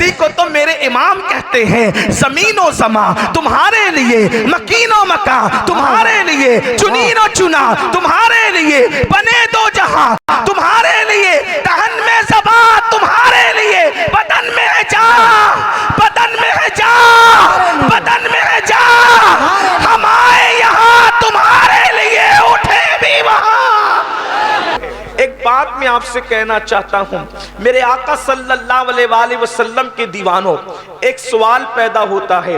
इसी को तो मेरे इमाम कहते हैं, ज़मीनो ज़मा तुम्हारे लिए, मकीनो मका तुम्हारे लिए, चुनीनो चुना तुम्हारे लिए, बने दो जहां तुम्हारे लिए, दहन में ज़बा तुम्हारे लिए, बदन में है जा, बदन में है जा, बदन में है जा, हम आए यहाँ तुम्हारे लिए, उठे भी वहां। एक बात मैं आपसे कहना चाहता हूं, मेरे आका सल्लल्लाहु अलैहि वसल्लम के दीवानों, एक सवाल पैदा होता है,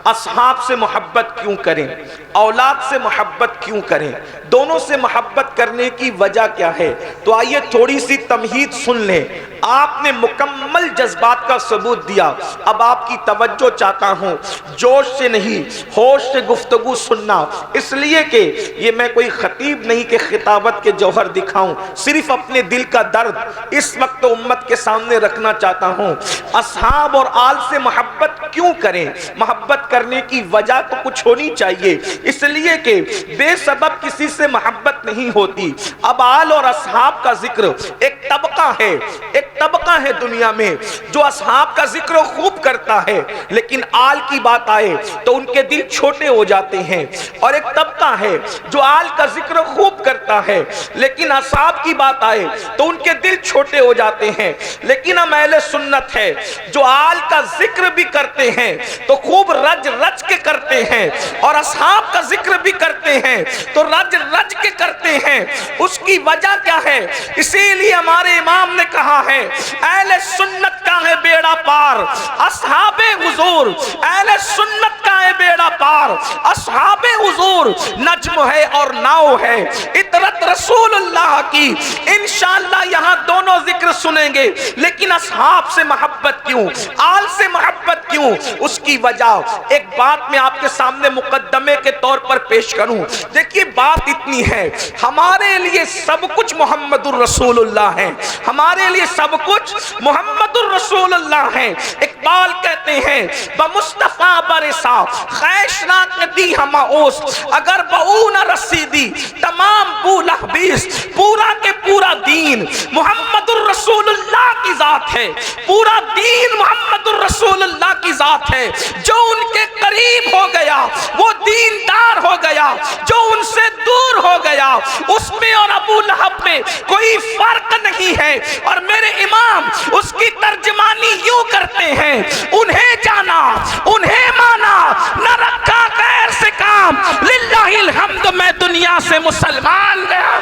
असहाब से मोहब्बत क्यों करें, औलाद से मोहब्बत क्यों करें, दोनों से मोहब्बत करने की वजह क्या है? तो आइए थोड़ी सी तमहीद सुन लें। आपने मुकम्मल जज्बात का सबूत दिया, अब आपकी तवज्जो चाहता हूँ, जोश से नहीं होश से गुफ्तगू सुनना, इसलिए कि ये मैं कोई खतीब नहीं कि खिताबत के जौहर दिखाऊं, सिर्फ अपने दिल का दर्द इस वक्त उम्मत के सामने रखना चाहता हूँ। असहाब और आल से मोहब्बत क्यों करें? मोहब्बत करने की वजह तो कुछ होनी चाहिए, इसलिए कि बेसबब किसी से मोहब्बत नहीं होती। अब आल और असहाब का जिक्र एक तबका है, एक तबका है दुनिया में जो असहाब का जिक्र खूब करता है, लेकिन आल की बात आए तो उनके दिल छोटे हो जाते हैं। और एक तबका है जो आल का जिक्र खूब करता है, लेकिन असहाब की बात आए तो उनके दिल छोटे हो जाते हैं। लेकिन हम अहले सुन्नत है जो आल का जिक्र भी करते हैं तो खूब रज रज के करते हैं, और असहाब का जिक्र भी करते हैं तो रज रज के करते हैं। उसकी वजह क्या है? इसीलिए हमारे इमाम ने कहा है, अहले सुन्नत का है बेड़ा पार, असहाबे हुजूर, अहले सुन्नत का है बेड़ा पार, असहाबे हुजूर नज्म है और नाव है, इतरत रसूलुल्लाह की। इंशाअल्लाह यहाँ दोनों जिक्र सुनेंगे, लेकिन असहाब से मोहब्बत क्यों, आल से मोहब्बत क्यों? उसकी वजह एक बात मैं आपके सामने मुकद्दमे के तौर पर पेश करूं। देखिए बात इतनी है, हमारे लिए सब कुछ मोहम्मदुर रसूलुल्लाह है, हमारे लिए सब कुछ मोहम्मदुर रसूलुल्लाह है। इकबाल कहते हैं बमुस्तफा बरसा खैशनाक दी हम ओस, अगर बऊ न रसीदी तमाम बूलह बीस, पूरा के पूरा दीन मोहम्मदुर रसूलुल्लाह की जात है, पूरा दीन मोहम्मदुर रसूलुल्लाह की जात है। जो उनके करीब हो गया वो दीनदार हो गया, जो उनसे दूर हो गया उसमें और अबू लहब में कोई फर्क नहीं है। और मेरे इमाम उसकी तर्जमानी यूं करते हैं, उन्हें जाना उन्हें माना, न रखा गैर से काम, लिल्लाहिल हम्द मैं दुनिया से मुसलमान गया।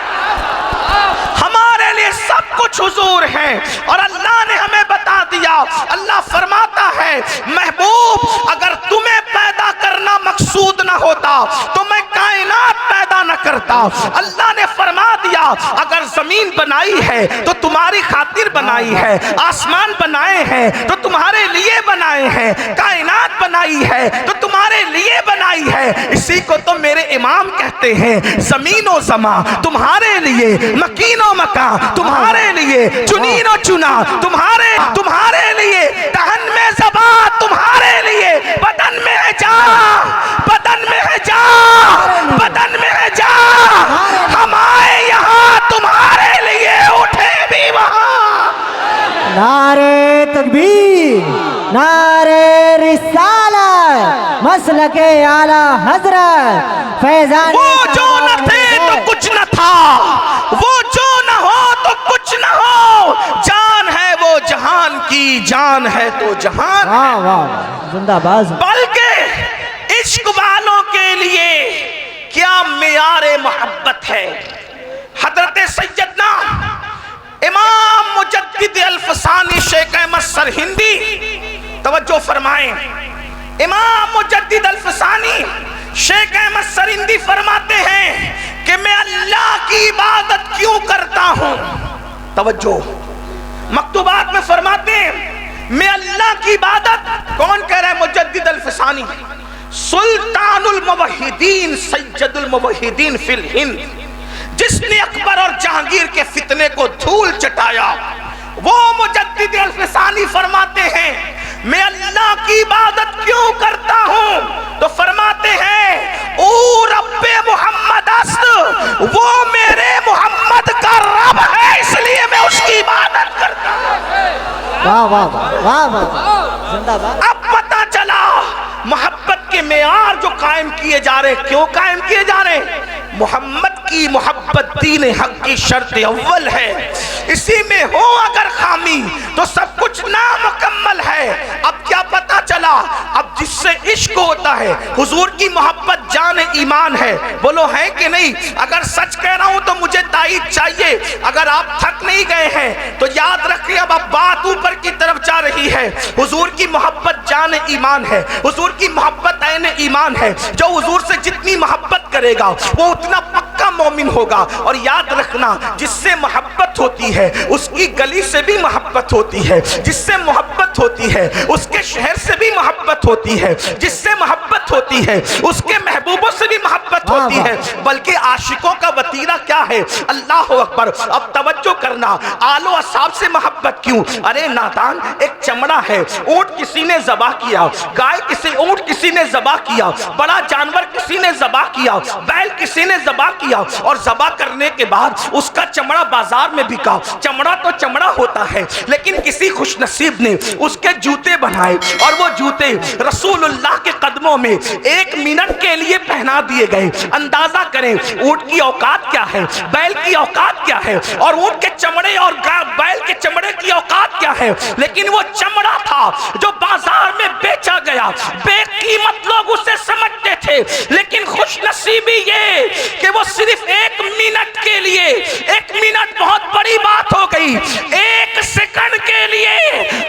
हमारे लिए सब कुछ हुजूर है, और अल्लाह ने हमें बता दिया, अल्लाह फरमाता है महबूब अगर तुम्हें पैदा करना मकसूद ना होता तो मैं कायनात पैदा न करता। अल्लाह ने फरमा दिया अगर जमीन बनाई है तो तुम्हारी खातिर बनाई है, आसमान बनाए हैं तो तुम्हारे लिए बनाए हैं, कायनात बनाई है तो तुम्हारे लिए बनाई है। इसी को तो मेरे इमाम कहते हैं, ज़मीनो ज़मा तुम्हारे लिए, मकीनो मका तुम्हारे लिए, चुनीनो चुना तुम्हारे तुम्हारे लिए, दहन में ज़बा तुम्हारे लिए, बदन में है जा, बदन में है जा, बदन में है जा, हम आए यहाँ तुम्हारे लिए, उठे भी वहाँ। नारे तकबीर, नारे रिसालत, मसलके आला हजरत फैजान। वो जो न थे तो कुछ न था, वो जो न हो तो कुछ न हो, जान है वो जहान की, जान है तो जहान। वाह वाह जिंदाबाद। बल्कि इश्क वालों के लिए क्या मेयारे मोहब्बत है। हजरत सैयदना इमाम मुजद्दिद अल्फसानी शेख अहमद सरहिंदी, तवज्जो फरमाएं, इमाम मुजद्दिद अल्फसानी शेख अहमद सरहिंदी फरमाते हैं कि मैं अल्लाह की इबादत क्यों करता हूं। तवज्जो, मकतूबात में फरमाते हैं मैं अल्लाह की इबादत, कौन कह रहा है? मुजद्दिद अल्फसानी, सुल्तानुल मुवहिदीन सैयदुल मुवहिदीन फिल हिंद, जिसने अकबर और जहांगीर के फितने को धूल चटाया, वो मुजद्दिद अल्फसानी फरमाते हैं मैं अल्लाह की इबादत क्यों करता हूं। तो फरमाते हैं ओ रब्बे मोहम्मद अस्त, वो मेरे मोहम्मद का रब है, इसलिए मैं उसकी इबादत करता हूं। वाह वाह वाह वाह। जिंदाबाद। अब पता चला मोहब्बत के मेयार जो कायम किए जा रहे, क्यों कायम किए जा रहे? मोहम्मद की मोहब्बत दीन हक की शर्त अव्वल है। इसी में हो अगर खामी तो सब कुछ नामुकम्मल है। अब क्या पता चला? अब जिससे इश्क होता है, हुजूर की मोहब्बत जान ईमान है। बोलो है कि नहीं? अगर सच कह रहा हूं तो मुझे तायीद चाहिए। अगर आप थक नहीं गए हैं तो याद रखिए, अब बात ऊपर की तरफ जा रही है। हुजूर की मोहब्बत जान ईमान है, हुजूर की मोहब्बत ऐन ईमान है। जो हुजूर से जितनी मोहब्बत करेगा वो उतना पक्का मोमिन होगा। और याद रखना, जिससे मोहब्बत होती है उसकी गली से भी मोहब्बत होती है, जिससे मोहब्बत होती है उसके शहर से भी मोहब्बत होती है, जिससे मोहब्बत होती है उसके महबूबों से भी मोहब्बत होती है। बल्कि आशिकों का वतीरा क्या है? अल्लाह अकबर। अब तवज्जो करना, आलो असाब से मोहब्बत क्यों? अरे नादान, एक चमड़ा है, ऊंट किसी ने ज़बा किया, गाय किसी, ऊंट किसी ने ज़बा किया, बड़ा जानवर किसी ने ज़बा किया, बैल किसी ने ज़बा किया, और ज़बा करने के बाद उसका चमड़ा बाजार में बिका। चमड़ा तो चमड़ा होता है, लेकिन किसी खुशनसीब ने उसके जूते बनाए और वो जूते रसूलुल्लाह के कदमों में 1 मिनट के लिए पहना दिए गए। अंदाजा करें ऊंट की औकात क्या है, बैल की औकात क्या है, और ऊंट के चमड़े और बैल के चमड़े की औकात क्या है। लेकिन वो चमड़ा था जो बाजार में बेचा गया, बेकीमत लोग उसे समझते थे। लेकिन खुशनसीबी ये कि वो सिर्फ 1 मिनट के लिए, 1 मिनट बहुत बड़ी बात हो गई, 1 सेकंड के लिए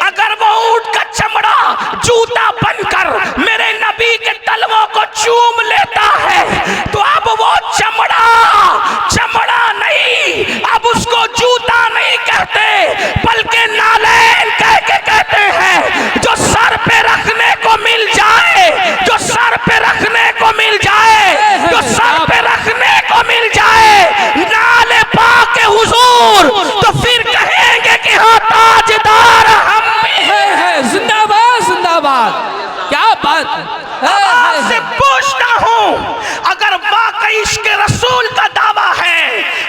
अगर वो ऊंट का चमड़ा जूता बनकर मेरे नबी के तलवों को चूम लेता है तो अब वो चमड़ा नहीं, अब उसको जूता नहीं कहते बल्कि नालैन कह के कहते हैं। जो सर पे रखने को मिल जाए, जो सर पे रखने को मिल जाए, जो सर पे रखने को मिल जाए नाले पाक के हुजूर, तो फिर कहेंगे कि हाँ ताजदार हम है। जिंदाबाद जिंदाबाद, क्या बात। आपसे पूछता हूँ, अगर वाकई इश्क रसूल का दावा है,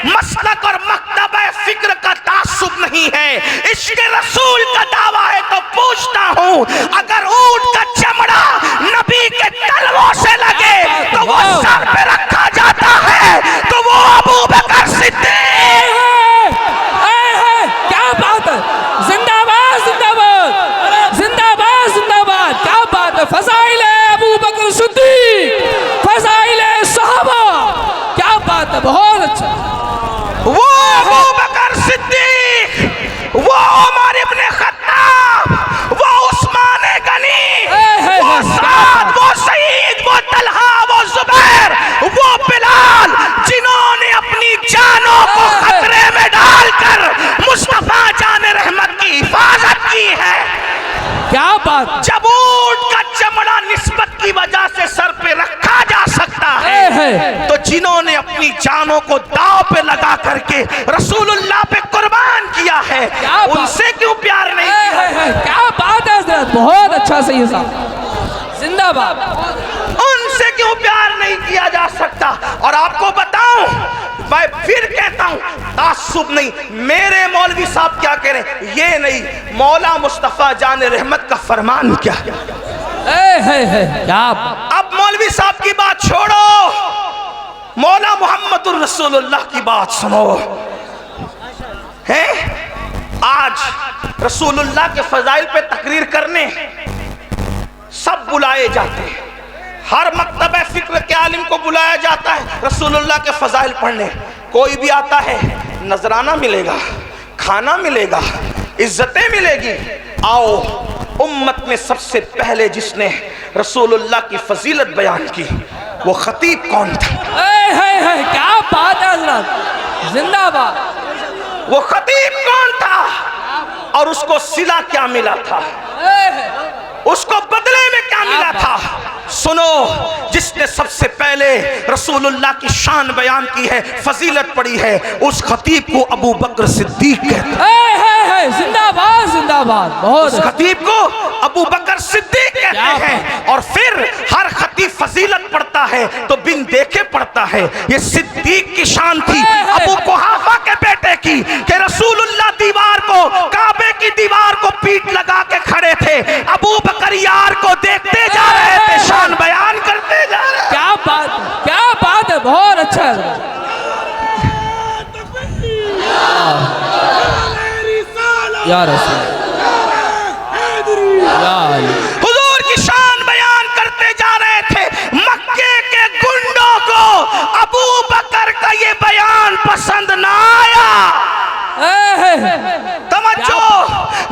मसलक और मकतब फिक्र का तासुब नहीं है, इश्क रसूल का दावा है, तो पूछता हूँ अगर ऊंट का चमड़ा नबी के तलवों से लगे तो वो सर पे रखा जाता है तो वो अबू बकर सिद्दीक। क्या बात है। जिंदाबाद जिंदाबाद जिंदाबाद जिंदाबाद, क्या बात है। फज़ाइल अबू बकर सिद्दीक, फज़ाइल सहाबा, क्या बात है, बहुत अच्छा। वो अबू बकर सिद्दीक, वो उमर इब्ने खत्ताब, वो उस्मान गनी, वो साद, वो सईद, वो तलहा, वो जुबैर, वो बिलाल, जिन्होंने अपनी जानों को खतरे में डालकर मुस्तफा जान रहमत की हिफाजत की है। क्या बात। जब ऊंट का चमड़ा निस्बत की वजह से सर पे रखा जा सकता है तो जिन्होंने अपनी जानों को दांव पे लगा करके रसूलुल्लाह पे कुर्बान किया है उनसे क्यों प्यार नहीं किया? क्या बात है हज़रत, बहुत अच्छा। सही साहब, जिंदाबाद। उनसे क्यों प्यार नहीं किया जा सकता? और आपको बताऊं, मैं फिर कहता हूं, तासुब नहीं। मेरे मौलवी साहब क्या कह रहे हैं ये नहीं, मौला मुस्तफा जान रहमत का फरमान क्या है। क्या अब मौलवी साहब की बात छोड़ो, मौला मोहम्मदुर रसूलुल्लाह की बात सुनो। है आज रसूलुल्लाह के फजाइल पे तकरीर करने सब बुलाए जाते हैं, हर मकतब फिक्र के आलिम को बुलाया जाता है रसूलुल्लाह के फजाइल पढ़ने। कोई भी आता है, नजराना मिलेगा, खाना मिलेगा, इज्जतें मिलेगी। आओ, उम्मत में सबसे पहले जिसने रसूलुल्लाह की फजीलत बयान की वो खतीब कौन था? क्या बात है हज़रत, जिंदाबाद। वो खतीब कौन था और उसको सिला क्या मिला था, उसको बदले में क्या मिला था? सुनो, जिसने सबसे पहले रसूलुल्लाह की शान बयान की है, फजीलत पड़ी है, उस खतीब को अबू बकर सिद्दीक कहते हैं। जिंदाबाद जिंदाबाद, बहुत। उस खतीब को अबू बकर सिद्दीक कहते हैं। और फिर हर खतीब फजीलत पढ़ता है तो बिन देखे पढ़ता है। ये सिद्दीक की शान थी अबू कुहाफा के बेटे की कि रसूलुल्लाह दीवार को, काबे की दीवार को पीठ लगा के खड़े थे। अबू बकर यार को देखते जा रहे थे, शान बयान करते जा रहे। क्या बात है, बहुत अच्छा है। या रसूल, या अली। हुजूर की शान बयान करते जा रहे थे। मक्के के गुंडों को अबू बकर का ये बयान पसंद ना आया। तवज्जो,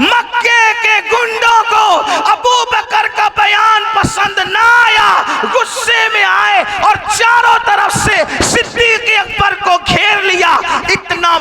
मक्के के गुंडों को अबू बकर का बयान पसंद ना आया, गुस्से में आए और चारों तरफ से सिद्दीक अकबर को घेर लिया। इतना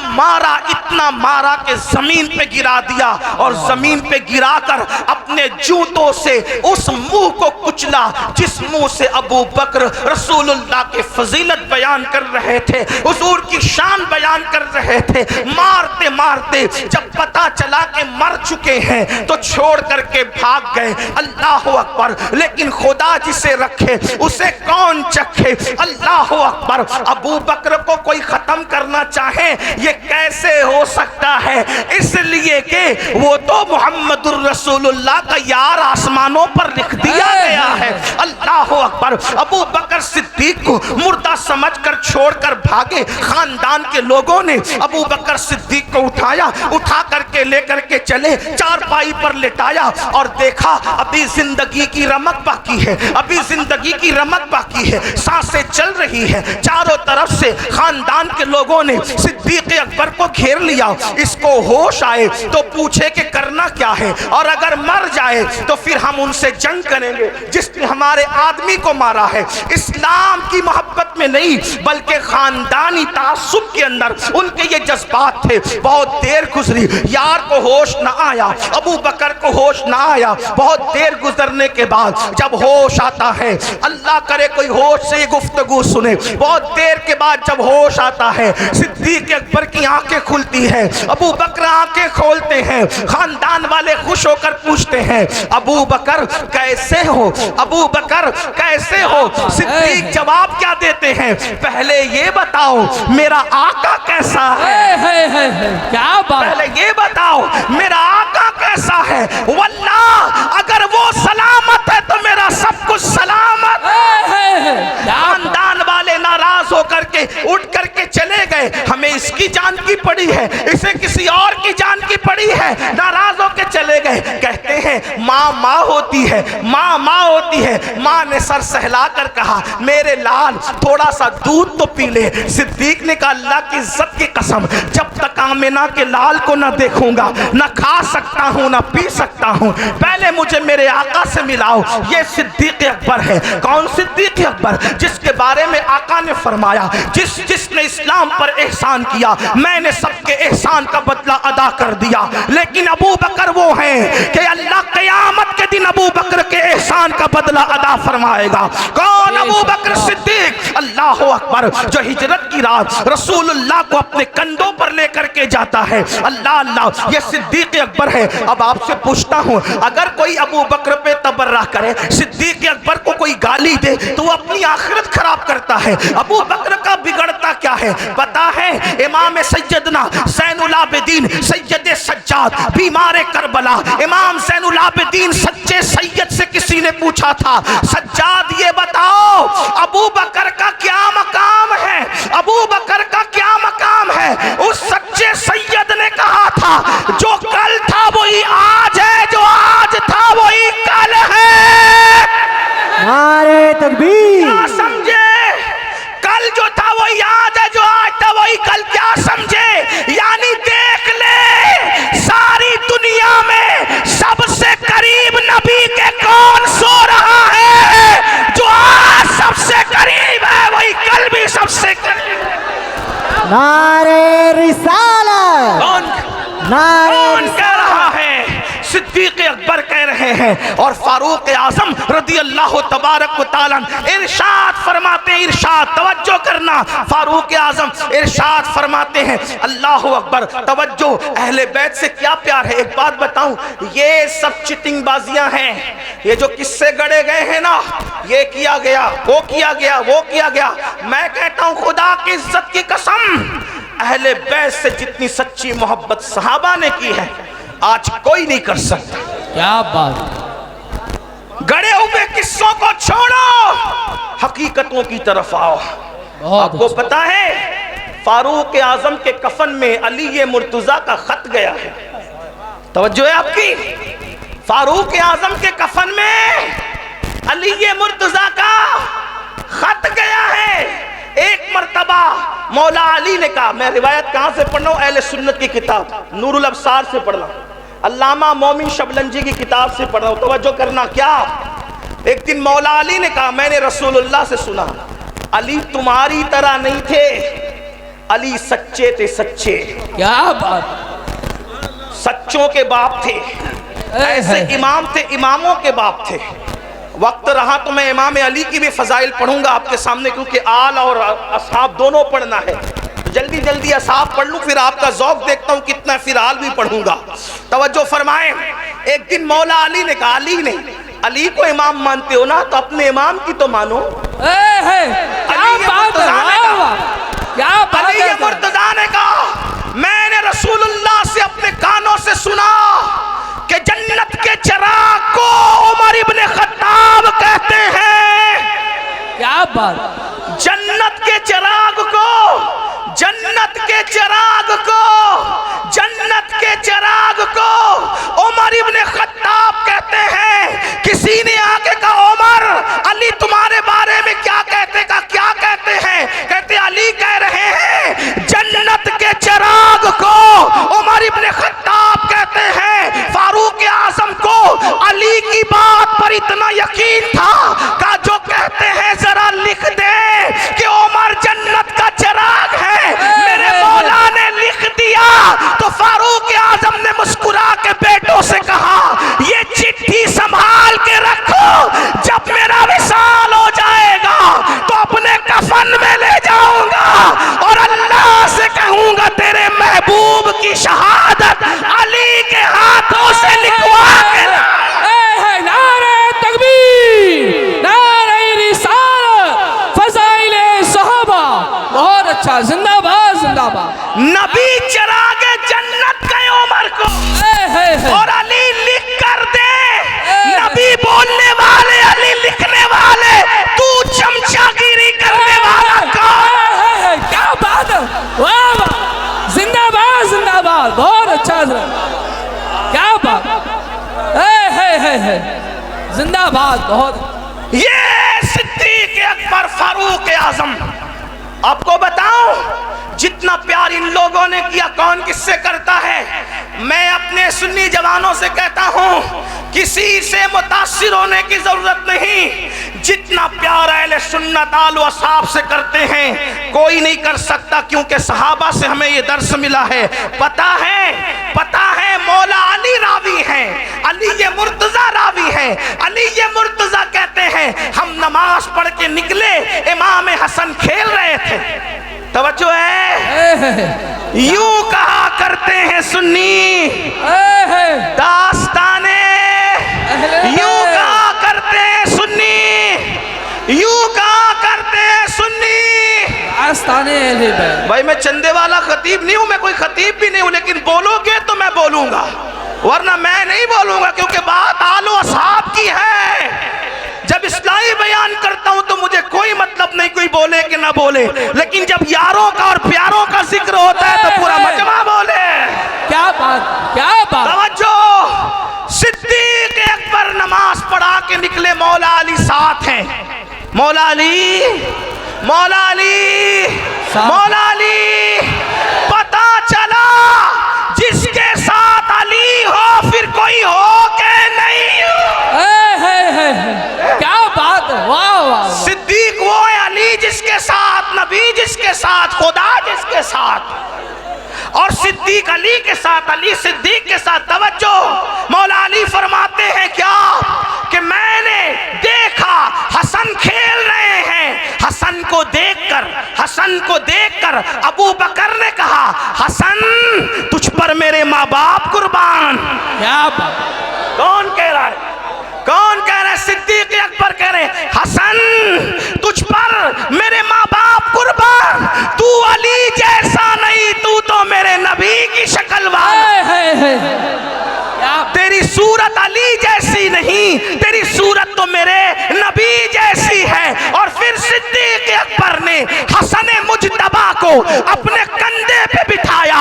मारा कि जमीन पे गिरा दिया और जमीन पे गिराकर अपने जूतों से उस मुंह को कुचला जिस मुंह से अबू बकर रसूलुल्लाह के फजीलत बयान कर रहे थे, हुजूर की शान बयान कर रहे थे। मारते मारते जब पता चला कि मर चुके हैं तो छोड़ करके भाग गए। अल्लाह अकबर। लेकिन खुदा जिसे रखे उसे कौन चखे। अल्लाह अकबर। अबू बकर को कोई खत्म करना चाहे ये कैसे हो सकता है, इसलिए कि वो तो मुहम्मदुर रसूलुल्लाह का यार आसमानों पर लिख दिया गया है। अल्लाह अकबर। अबू बकर सिद्दीक को मुर्दा समझकर छोड़कर भागे। खानदान के लोगों ने अबू बकर सिद्दीक को उठाया, उठा करके लेकर के चले, चारपाई पर लेटाया और देखा अभी जिंदगी की रमक बाकी है, अभी जिंदगी की रमक बाकी है, सांसें चल रही है। चारों तरफ से खानदान के लोगों ने सिद्दीक अकबर को घेर लिया। इसको होश आए तो पूछे कि करना क्या है, और अगर मर जाए तो फिर हम उनसे जंग करेंगे जिसने हमारे आदमी को मारा है। इस्लाम की मोहब्बत में नहीं बल्कि खानदानी तासुब के अंदर उनके ये जज्बात थे। बहुत देर गुजरी, यार को होश ना आया, अबू बकर को होश ना आया। बहुत देर गुजरने के बाद जब होश आता है, अल्लाह करे कोई होश से गुफ्तगू सुने, बहुत देर के बाद जब होश आता है, सिद्दीक अकबर की आंखें खुलती है, अबू बकर आंखें खोलते हैं। खानदान वाले खुश होकर पूछते हैं, अबू बकर कैसे हो, अबू बकर कैसे हो। सिद्दीक जवाब क्या देते हैं, पहले ये बताओ मेरा आका कैसा है। क्या बात, पहले ये बताओ मेरा आका कैसा है। वल्लाह अगर वो सलामत है तो मेरा सब कुछ सलामत है। खानदान वाले नाराज होकर के उठ करके चले गए। हमें इसकी जान की पड़ी है, इसे किसी और की जान की पड़ी है, नाराज होकर चले गए। कहते हैं माँ माँ होती है, माँ माँ होती है। माँ ने सर सहला कर कहा मेरे लाल थोड़ा सा दूध तो पी ले। सिद्दीक ने कहा अल्लाह की इज्जत की कसम जब तक आमिना के लाल को ना देखूंगा ना खा सकता हूँ ना पी सकता हूँ, पहले मुझे मेरे आका से मिलाओ। ये सिद्दीक अकबर है। कौन सिद्दीक अकबर? जिसके बारे में आका ने फरमाया जिसने इस्लाम पर एहसान किया मैंने सबके एहसान का बदला अदा कर दिया। लेकिन अबू बकर वो हैं कि अल्लाह क़यामत के दिन अबू बकर के एहसान का बदला अदा फरमाएगा। कौन? अबू बकर सिद्दीक। अल्लाह अकबर। जो हिजरत की रात रसूलुल्लाह को अपने कंधों पर लेकर के जाता है। अल्लाह अल्लाह, ये सिद्दीक अकबर है। अब आपसे पूछता हूँ, अगर कोई अबू बकर पे तबर्रा करे, सिद्दीक अकबर को कोई गाली दे तो वो अपनी आखिरत खराब करता है। अबू बकर का बिगड़ता क्या है पता है? इमाम सैयदना ज़ैनुल आबिदीन सैयद सज्जाद बीमार करबला, इमाम ज़ैनुल आबिदीन सच्चे सैयद से किसी ने पूछा था, सज्जाद ये बताओ अबू बकर का क्या मकाम है, अबू बकर का क्या मकाम है? उस सच्चे सैयद ने कहा था जो कल था वही आज है, जो आज था वही कल है। नारे तकबीर। क्या समझे? कल जो था वही आज है, जो आज था वही कल। क्या समझे? यानी देख ले सारी दुनिया में सबसे करीब नबी के कौन सो रहा है? जो आज सबसे करीब है वही कल भी सबसे करीब है। नारे रिसालत। कौन कह रहा है? सिद्दीक अकबर कह रहे हैं। और फारूक आजम रदी अल्लाह तबारक व तआला इरशाद फरमाते हैं, इरशाद तवज्जो करना, फारूक आजम इरशाद फरमाते हैं, अल्लाह अकबर तवज्जो, अहले बैत से क्या प्यार है। एक बात बताऊं, ये सब चिटिंग बाजियां हैं। ये जो किस्से गढ़े गए हैं ना, ये किया गया, वो किया गया, वो किया गया। मैं कहता हूं खुदा की इज्जत की कसम, अहले बैत से जितनी सच्ची मोहब्बत सहाबा ने की है आज कोई नहीं कर सकता। क्या बात, गड़े हुए किस्सों को छोड़ो, हकीकतों की तरफ आओ। बहुत आपको पता है फारूक आजम के कफन में अली मुर्तजा का खत गया है। तवज्जो है आपकी? फारूक आजम के कफन में अली मुर्तजा का खत गया है। एक मर्तबा मौला अली ने कहा, मैं रिवायत कहां से पढ़ रहा हूं? अहले सुन्नत की किताब नूरुल अब्सार से पढ़ रहा हूं, अल्लामा मोमिन शबलंजी की किताब से पढ़ रहा हूं। तवज्जो करना। क्या एक दिन मौला अली ने कहा, मैंने रसूलुल्लाह से सुना, अली तुम्हारी तरह नहीं थे, अली सच्चे थे, सच्चे। क्या बात, सच्चों के बाप थे, ऐसे इमाम थे, इमामों के बाप थे। वक्त रहा तो मैं इमाम अली की भी फजाइल पढ़ूंगा आपके सामने, क्योंकि आल और असहाब दोनों पढ़ना है। तो जल्दी जल्दी असहाब पढ़ लूं, फिर आपका जौक देखता हूं कितना, फिर आल भी पढ़ूंगा। तवज्जो फरमाएं। एक दिन मौला अली ने कहा, अली ने, अली को इमाम मानते हो ना, तो अपने इमाम की तो मानो। अली मुर्तजा ने कहा, मैंने रसूलुल्लाह से अपने कानों से सुना कि जन्नत के चिराग को उमर इब्ने खत्ताब कहते हैं। क्या बात, जन्नत के चिराग को, जन्नत के चिराग को, जन्नत के चिराग को उमर इब्ने खत्ताब कहते हैं। किसी ने आके कहा, उमर अली तुम्हारे बारे में क्या कहते का, क्या कहते हैं? कहते अली कह रहे हैं जन्नत के चिराग को उमर इब्ने खत्ताब कहते हैं। फारूक आजम को अली की बात पर इतना यकीन था का जो कहते हैं जरा लिख दे कि उमर जन्नत का चिराग है। मेरे मौला ने लिख दिया तो फारूक आजम ने मुस्कुरा के बेटों से कहा, ये चिट्ठी संभाल के रखो, जब मेरा विसाल हो जाएगा तो अपने कफन में ले जाऊंगा और अल्लाह से कहूंगा तेरे महबूब की शहादत अली के हाथों से लिखवा के। नारे तकबीर, नारे रिसालत, फज़ाइले सहाबा। बहुत अच्छा, जिंदाबाद जिंदाबाद। नबी चिरागे जन्नत गए उमर को, और अली लिख कर दे। नबी बोलने वाले, अली लिखने वाले, तू चमचागिरी करने वाला कौन? क्या बात है, वाह वाह, जिंदाबाद जिंदाबाद। बहुत अच्छा, क्या बात है, जिंदाबाद। बहुत ये सिद्दीक अकबर फारूक आजम। आपको बताऊं जितना प्यार इन लोगों ने किया कौन किससे करता है? मैं अपने सुन्नी जवानों से कहता हूं, किसी से मुतासिर होने की जरूरत नहीं। जितना प्यार अहले सुन्नत आल व असहाब से करते हैं कोई नहीं कर सकता, क्योंकि सहाबा से हमें ये दर्स मिला है। पता है मौला अली रावी हैं, अली ये मुर्तजा रावी हैं। अली ये मुर्तजा कहते हैं, हम नमाज पढ़ के निकले, इमाम हसन खेल रहे थे। तवज्जो है? यूं कहा करते हैं सुन्नी दास्ताने, यूं कहा करते हैं सुन्नी, यूं कहा करते हैं सुन्नी। भाई मैं चंदे वाला खतीब नहीं हूं, मैं कोई खतीब भी नहीं हूं, लेकिन बोलोगे तो मैं बोलूंगा, वरना मैं नहीं बोलूंगा, क्योंकि बात आलो असहाब की है। जब इस्लाही बयान करता हूं तो मुझे कोई मतलब नहीं कोई बोले कि ना बोले, लेकिन जब यारों का और प्यारों का जिक्र होता है तो पूरा मजमा बोले। क्या बात, क्या बात। तवज्जो, सिद्दीक अकबर नमाज पढ़ा के निकले, मौला अली साथ हैं। मौला अली, मौला अली, मौला अली। पता चला जिसके साथ अली हो फिर कोई हो के नहीं हो। क्या बात, वाह वाह। सिद्दीक वो है, अली जिसके साथ, नबी जिसके साथ, खुदा जिसके साथ, और सिद्दीक अली के साथ, अली सिद्दीक के साथ। तवज्जो, मौला अली फरमाते हैं क्या कि मैंने देखा हसन खेल रहे हैं। हसन को देखकर अबू बकर ने कहा, हसन तुझ पर मेरे माँ बाप कुर्बान। क्या बात। कौन कह रहा है? कौन कह रहा है? सिद्दीक अकबर कह रहे हैं, हसन तुझ पर मेरे माँ बाप कुर्बान। तू अली जैसा नहीं, तू तो मेरे नबी की शक्ल वाला। सूरत अली जैसी नहीं, तेरी सूरत तो मेरे नबी जैसी है। और फिर सिद्दीक अकबर ने हसन मुजतबा को अपने कंधे पे बिठाया